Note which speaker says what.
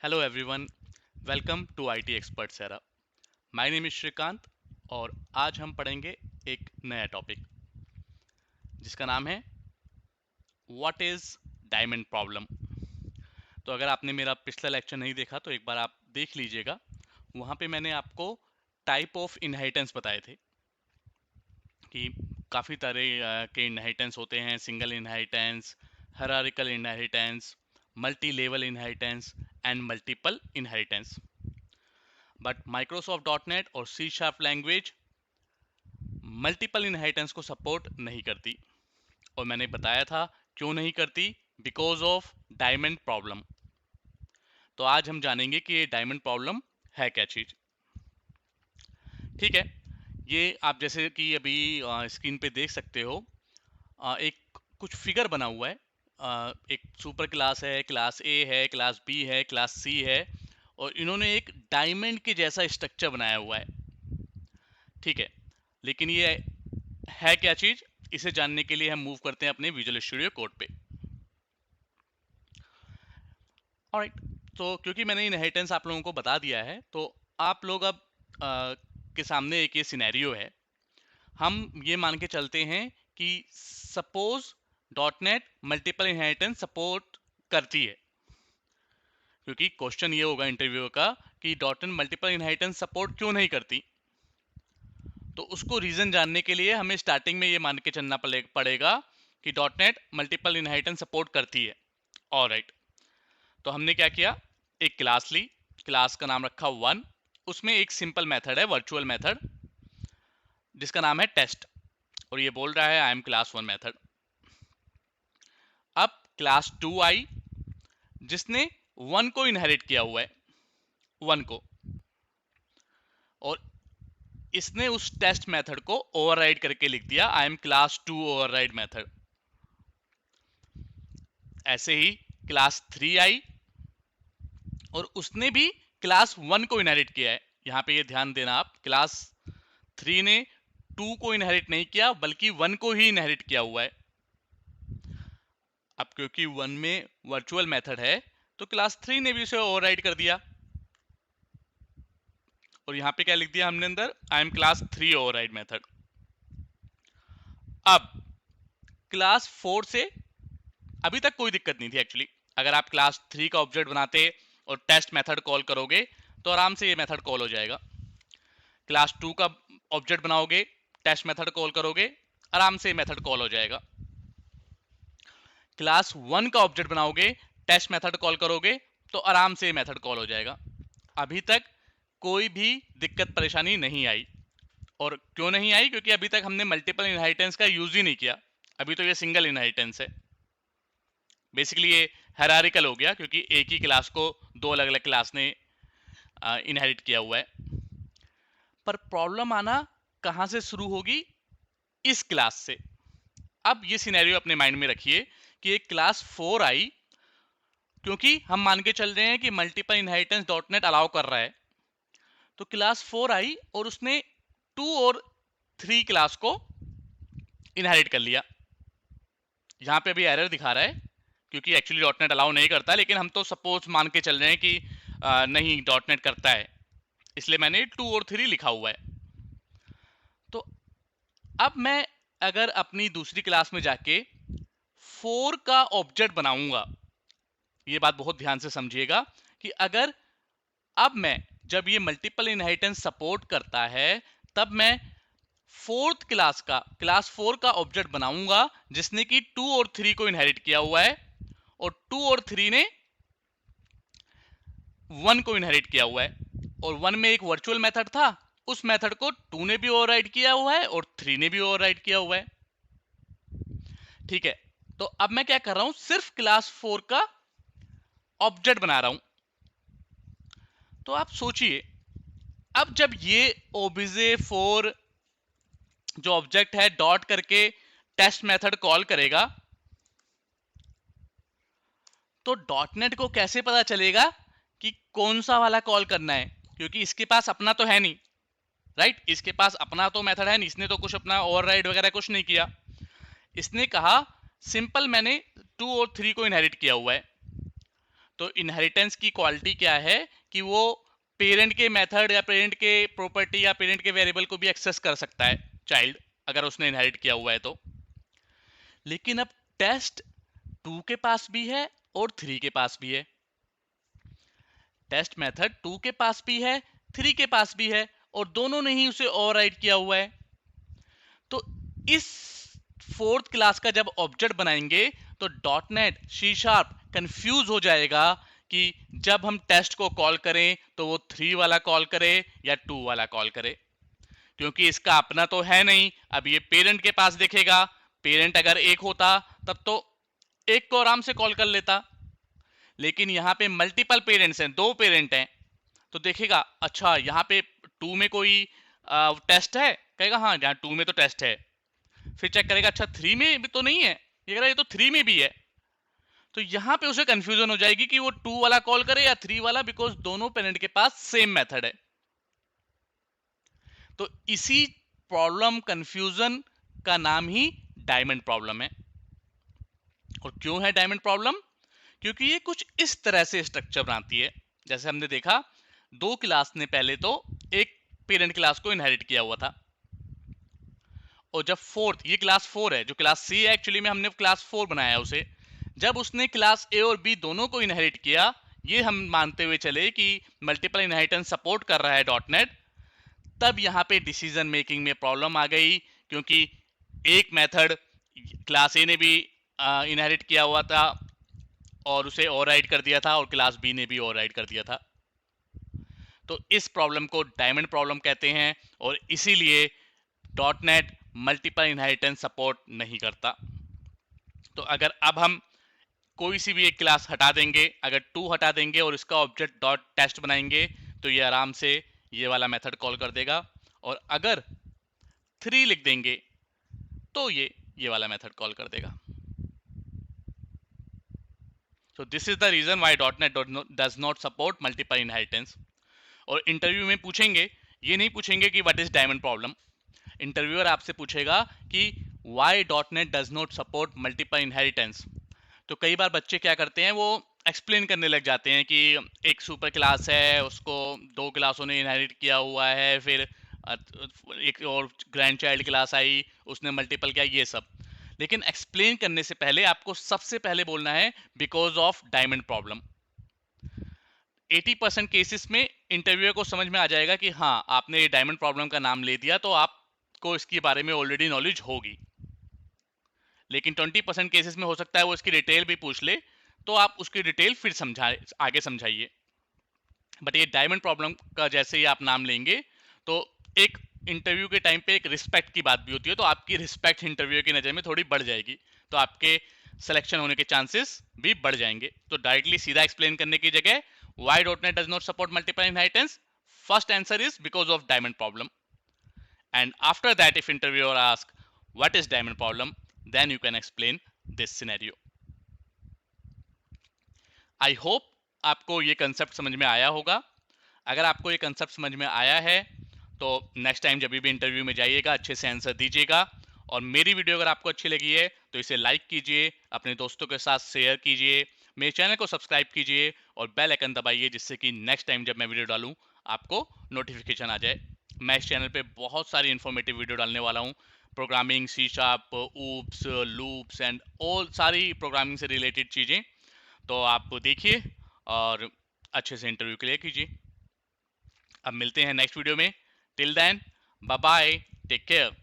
Speaker 1: Hello everyone, welcome to IT expert sera. My name is Srikanth और आज हम पढ़ेंगे एक नया टॉपिक जिसका नाम है व्हाट इज डायमंड प्रॉब्लम। तो अगर आपने मेरा पिछला लेक्चर नहीं देखा तो एक बार आप देख लीजिएगा। वहाँ पे मैंने आपको टाइप ऑफ इनहेरिटेंस बताए थे कि काफ़ी तरह के इनहेरिटेंस होते हैं। Single inheritance, hierarchical inheritance, multi level inheritance and multiple inheritance. But Microsoft dot net और C sharp language multiple inheritance को सपोर्ट नहीं करती। और मैंने बताया था क्यों नहीं करती, बिकॉज ऑफ डायमंड प्रॉब्लम। तो आज हम जानेंगे कि ये डायमंड प्रॉब्लम है क्या चीज। ठीक है, ये आप जैसे कि अभी स्क्रीन पे देख सकते हो, एक कुछ फिगर बना हुआ है। एक सुपर क्लास है, क्लास ए है, क्लास बी है, क्लास सी है, और इन्होंने एक डायमंड के जैसा स्ट्रक्चर बनाया हुआ है। ठीक है, लेकिन ये है क्या चीज, इसे जानने के लिए हम मूव करते हैं अपने विजुअल स्टूडियो कोड पे। ऑलराइट, तो क्योंकि मैंने इनहेरिटेंस आप लोगों को बता दिया है तो आप लोग अब के सामने एक ये सिनेरियो है। हम ये मान के चलते हैं कि suppose dot net multiple inheritance support करती है, क्योंकि क्वेश्चन ये होगा इंटरव्यू का कि dot net multiple inheritance support क्यों नहीं करती। तो उसको रीजन जानने के लिए हमें स्टार्टिंग में ये मान के चलना पड़ेगा कि dot net multiple inheritance support करती है। ऑलराइट, तो हमने क्या किया, एक क्लास ली, क्लास का नाम रखा 1। उसमें एक सिंपल मेथड है, वर्चुअल मेथड, जिसका नाम है टेस्ट, और ये बोल रहा है आई एम क्लास 1 मेथड। अब क्लास 2 आई जिसने 1 को इनहेरिट किया हुआ है, 1 को, और इसने उस टेस्ट मेथड को ओवरराइड करके लिख दिया I am class 2 override method. ऐसे ही क्लास 3 आई और उसने भी क्लास 1 को इनहेरिट किया है। यहां पे ये ध्यान देना आप, क्लास 3 ने 2 को इनहेरिट नहीं किया बल्कि 1 को ही इनहेरिट किया हुआ है। अब क्योंकि 1 में वर्चुअल मेथड है तो क्लास 3 ने भी उसे ओवरराइड कर दिया, और यहां पे क्या लिख दिया हमने अंदर, I am class 3 override method. अब क्लास 4 से अभी तक कोई दिक्कत नहीं थी एक्चुअली। अगर आप क्लास 3 का ऑब्जेक्ट बनाते और टेस्ट मेथड कॉल करोगे तो आराम से ये मेथड कॉल हो जाएगा। क्लास 2 का ऑब्जेक्ट बनाओगे, टेस्ट मेथड कॉल करोगे, आराम से मेथड कॉल हो जाएगा। क्लास 1 का ऑब्जेक्ट बनाओगे, टेस्ट मेथड कॉल करोगे तो आराम से मेथड कॉल हो जाएगा। अभी तक कोई भी दिक्कत परेशानी नहीं आई। और क्यों नहीं आई, क्योंकि अभी तक हमने मल्टीपल इनहेरिटेंस का यूज ही नहीं किया। अभी तो ये सिंगल इनहेरिटेंस है। बेसिकली ये हायरार्किकल हो गया क्योंकि एक ही क्लास को दो अलग अलग क्लास ने इनहेरिट किया हुआ है। पर प्रॉब्लम आना कहां से शुरू होगी, इस क्लास से। अब ये सिनेरियो अपने माइंड में रखिए कि एक क्लास 4 आई, क्योंकि हम मान के चल रहे हैं कि multiple inheritance dot net allow कर रहा है। तो क्लास 4 आई और उसने 2 और 3 क्लास को इनहेरिट कर लिया। यहां पे अभी एरर दिखा रहा है क्योंकि एक्चुअली डॉट नेट अलाउ नहीं करता, लेकिन हम तो सपोज मान के चल रहे हैं कि नहीं, डॉट नेट करता है, इसलिए मैंने 2 और 3 लिखा हुआ है। तो अब मैं अगर अपनी दूसरी क्लास में जाके 4 का ऑब्जेक्ट बनाऊंगा, ये बात बहुत ध्यान से समझिएगा कि अगर अब मैं जब ये मल्टीपल इनहेरिटेंस सपोर्ट करता है तब मैं फोर्थ क्लास का, क्लास 4 का ऑब्जेक्ट बनाऊंगा जिसने कि 2 और 3 को इनहेरिट किया हुआ है, और 2 और 3 ने 1 को इनहेरिट किया हुआ है। और 1 में एक वर्चुअल मेथड था, उस मेथड को 2 ने भी ओवरराइड किया हुआ है और 3 ने भी ओवरराइड किया हुआ है। ठीक है, तो अब मैं क्या कर रहा हूं, सिर्फ क्लास 4 का ऑब्जेक्ट बना रहा हूं। तो आप सोचिए, अब जब ये obj4 जो ऑब्जेक्ट है डॉट करके टेस्ट मेथड कॉल करेगा, तो डॉटनेट को कैसे पता चलेगा कि कौन सा वाला कॉल करना है, क्योंकि इसके पास अपना तो है नहीं, राइट? इसके पास अपना तो मेथड है नहीं, इसने तो कुछ अपना ओवरराइड वगैरह कुछ नहीं किया। इसने कहा सिंपल मैंने 2 और 3 को इनहेरिट किया हुआ है। तो इनहेरिटेंस की क्वालिटी क्या है कि वो पेरेंट के मेथड या पेरेंट के प्रॉपर्टी या पेरेंट के वेरिएबल को भी एक्सेस कर सकता है चाइल्ड, अगर उसने इनहेरिट किया हुआ है तो। लेकिन अब टेस्ट 2 के पास भी है और 3 के पास भी है। टेस्ट मेथड 2 के पास भी है, 3 के पास भी है, और दोनों ने ही उसे ओवरराइड किया हुआ है। तो इस फोर्थ क्लास का जब ऑब्जेक्ट बनाएंगे तो .NET C# कंफ्यूज हो जाएगा कि जब हम टेस्ट को कॉल करें तो वो 3 वाला कॉल करे या 2 वाला कॉल करे, क्योंकि इसका अपना तो है नहीं। अब ये पेरेंट के पास देखेगा, पेरेंट अगर एक होता तब तो एक को आराम से कॉल कर लेता, लेकिन यहाँ पे मल्टीपल पेरेंट्स हैं, 2 पेरेंट हैं, तो देखेगा अच्छा यहाँ पे 2 में कोई टेस्ट है, कहेगा हाँ यहाँ 2 में तो टेस्ट है। फिर चेक करेगा अच्छा 3 में भी तो नहीं है, ये कह रहा है ये तो 3 में भी है। तो यहाँ पे उसे कंफ्यूजन हो जाएगी कि वो 2 वाला कॉल करे या 3 वाला, बिकॉज दोनों पेरेंट के पास सेम मेथड है। तो इसी प्रॉब्लम कंफ्यूजन का नाम ही डायमंड प्रॉब्लम है। और क्यों है डायमंड प्रॉब्लम? क्योंकि ये कुछ इस तरह से स्ट्रक्चर बनाती है। जैसे हमने देखा 2 क्लास ने पहले तो एक पेरेंट क्लास को इनहेरिट किया हुआ था, और जब फोर्थ, ये क्लास 4 है, जो क्लास सी है एक्चुअली में हमने क्लास 4 बनाया है उसे, जब उसने क्लास ए और बी दोनों को इनहेरिट किया, ये हम मानते हुए चले कि मल्टीपल इनहेरिटेंस सपोर्ट कर रहा है .NET, तब यहाँ पे डिसीजन मेकिंग में प्रॉब्लम आ गई, क्योंकि एक मेथड क्लास ए ने भी इनहेरिट किया हुआ था और उसे ओवरराइड कर दिया था, और क्लास बी ने भी ओवरराइड कर दिया था। तो इस प्रॉब्लम को डायमंड प्रॉब्लम कहते हैं, और इसीलिए .NET मल्टीपल इनहेरिटेंस सपोर्ट नहीं करता। तो अगर अब हम कोई सी भी एक क्लास हटा देंगे, अगर 2 हटा देंगे और इसका ऑब्जेक्ट .test बनाएंगे, तो ये आराम से ये वाला मेथड कॉल कर देगा, और अगर 3 लिख देंगे तो ये वाला मेथड कॉल कर देगा। So this is the reason why .NET does not support multiple inheritance. और इंटरव्यू में पूछेंगे, ये नहीं पूछेंगे कि what is diamond problem. Interviewer आपसे पूछेगा कि why .NET does not support multiple inheritance. तो कई बार बच्चे क्या करते हैं, वो एक्सप्लेन करने लग जाते हैं कि एक सुपर क्लास है, उसको 2 क्लासों ने इनहेरिट किया हुआ है, फिर एक और ग्रैंड चाइल्ड क्लास आई, उसने मल्टीपल किया, ये सब। लेकिन एक्सप्लेन करने से पहले आपको सबसे पहले बोलना है because of diamond problem. 80% cases में इंटरव्यूअर को समझ में आ जाएगा कि हाँ आपने ये डायमंड प्रॉब्लम का नाम ले दिया, तो आपको इसके बारे में ऑलरेडी नॉलेज होगी। लेकिन 20% केसेस में हो सकता है वो इसकी डिटेल भी पूछ ले, तो आप उसकी डिटेल फिर आगे समझाइए। बट ये डायमंड प्रॉब्लम का जैसे ही आप नाम लेंगे, तो एक इंटरव्यू के टाइम पे एक रिस्पेक्ट की बात भी होती है, तो आपकी रिस्पेक्ट इंटरव्यू की नज़र में थोड़ी बढ़ जाएगी, तो आपके सिलेक्शन होने के चांसेस भी बढ़ जाएंगे। तो डायरेक्टली सीधा एक्सप्लेन करने की जगह why .NET does not support multiple inheritance, first answer is because of diamond problem, and after that if interviewer asks what is diamond problem, then you can explain this scenario. I hope आपको ये concept समझ में आया होगा। अगर आपको ये concept समझ में आया है तो नेक्स्ट टाइम जब भी इंटरव्यू में जाइएगा अच्छे से आंसर दीजिएगा। और मेरी वीडियो अगर आपको अच्छी लगी है तो इसे लाइक कीजिए, अपने दोस्तों के साथ शेयर कीजिए, मेरे चैनल को सब्सक्राइब कीजिए और बेल आइकन दबाइए, जिससे कि नेक्स्ट टाइम जब मैं वीडियो डालूं आपको नोटिफिकेशन आ जाए। मैं इस चैनल पे बहुत सारी इन्फॉर्मेटिव वीडियो डालने वाला हूँ, programming, C#, oops, loops and all सारी प्रोग्रामिंग से रिलेटेड चीज़ें। तो आप देखिए और अच्छे से इंटरव्यू क्लियर कीजिए। अब मिलते हैं नेक्स्ट वीडियो में। Till then, bye bye, take care.